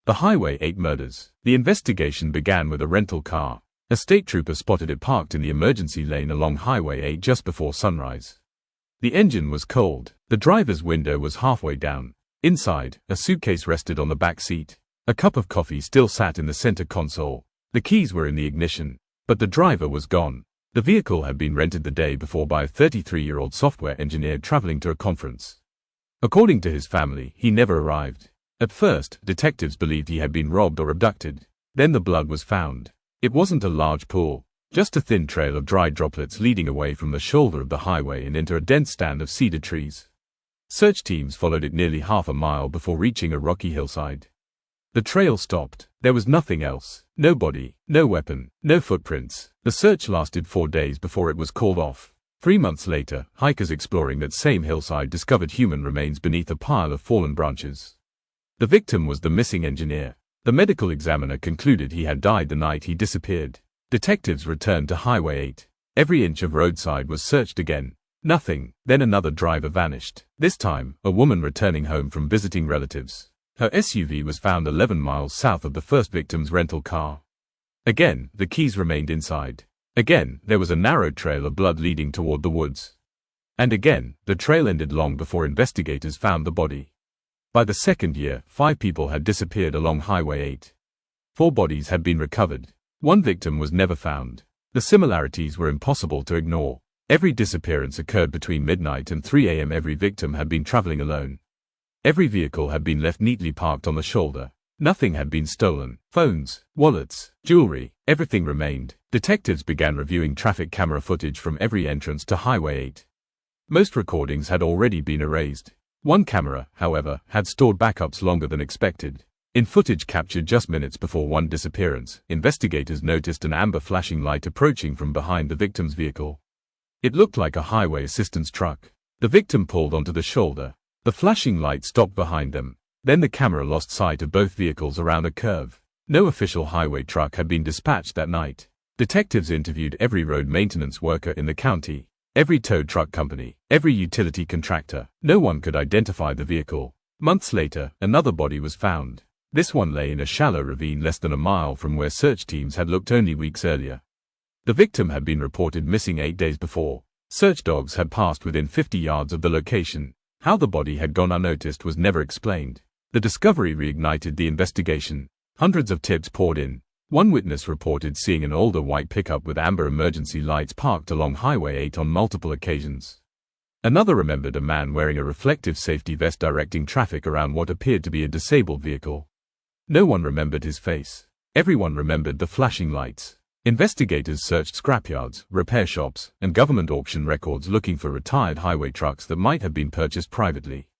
The Highway 8 murders. The investigation began with a rental car. A state trooper spotted it parked in the emergency lane along Highway 8 just before sunrise. The engine was cold. The driver's window was halfway down. Inside, a suitcase rested on the back seat. A cup of coffee still sat in the center console. The keys were in the ignition, but the driver was gone. The vehicle had been rented the day before by a 33-year-old software engineer traveling to a conference. According to his family, he never arrived. At first, detectives believed he had been robbed or abducted. Then the blood was found. It wasn't a large pool, just a thin trail of dry droplets leading away from the shoulder of the highway and into a dense stand of cedar trees. Search teams followed it nearly half a mile before reaching a rocky hillside. The trail stopped. There was nothing else. No body, no weapon, no footprints. The search lasted 4 days before it was called off. 3 months later, hikers exploring that same hillside discovered human remains beneath a pile of fallen branches. The victim was the missing engineer. The medical examiner concluded he had died the night he disappeared. Detectives returned to Highway 8. Every inch of roadside was searched again. Nothing. Then another driver vanished. This time, a woman returning home from visiting relatives. Her SUV was found 11 miles south of the first victim's rental car. Again, the keys remained inside. Again, there was a narrow trail of blood leading toward the woods. And again, the trail ended long before investigators found the body. By the second year, 5 people had disappeared along Highway 8. 4 bodies had been recovered. 1 victim was never found. The similarities were impossible to ignore. Every disappearance occurred between midnight and 3 a.m. Every victim had been traveling alone. Every vehicle had been left neatly parked on the shoulder. Nothing had been stolen. Phones, wallets, jewelry, everything remained. Detectives began reviewing traffic camera footage from every entrance to Highway 8. Most recordings had already been erased. 1 camera, however, had stored backups longer than expected. In footage captured just minutes before one disappearance, investigators noticed an amber flashing light approaching from behind the victim's vehicle. It looked like a highway assistance truck. The victim pulled onto the shoulder. The flashing light stopped behind them. Then the camera lost sight of both vehicles around a curve. No official highway truck had been dispatched that night. Detectives interviewed every road maintenance worker in the county. Every tow truck company, every utility contractor. No one could identify the vehicle. Months later, another body was found. This one lay in a shallow ravine less than a mile from where search teams had looked only weeks earlier. The victim had been reported missing 8 days before. Search dogs had passed within 50 yards of the location. How the body had gone unnoticed was never explained. The discovery reignited the investigation. Hundreds of tips poured in. 1 witness reported seeing an older white pickup with amber emergency lights parked along Highway 8 on multiple occasions. Another remembered a man wearing a reflective safety vest directing traffic around what appeared to be a disabled vehicle. No one remembered his face. Everyone remembered the flashing lights. Investigators searched scrapyards, repair shops, and government auction records looking for retired highway trucks that might have been purchased privately.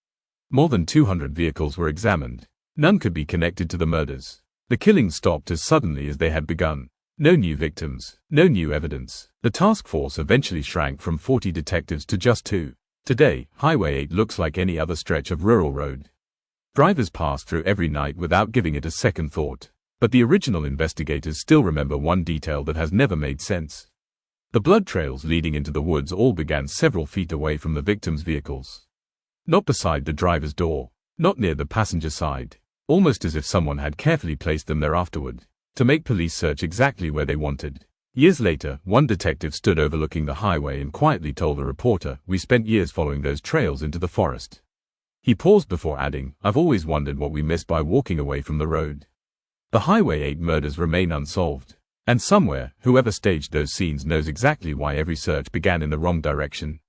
More than 200 vehicles were examined. None could be connected to the murders. The killings stopped as suddenly as they had begun. No new victims, no new evidence. The task force eventually shrank from 40 detectives to just 2. Today, Highway 8 looks like any other stretch of rural road. Drivers pass through every night without giving it a second thought. But the original investigators still remember one detail that has never made sense. The blood trails leading into the woods all began several feet away from the victims' vehicles. Not beside the driver's door, not near the passenger side. Almost as if someone had carefully placed them there afterward, to make police search exactly where they wanted. Years later, one detective stood overlooking the highway and quietly told a reporter, "We spent years following those trails into the forest." He paused before adding, "I've always wondered what we missed by walking away from the road." The Highway 8 murders remain unsolved. And somewhere, whoever staged those scenes knows exactly why every search began in the wrong direction.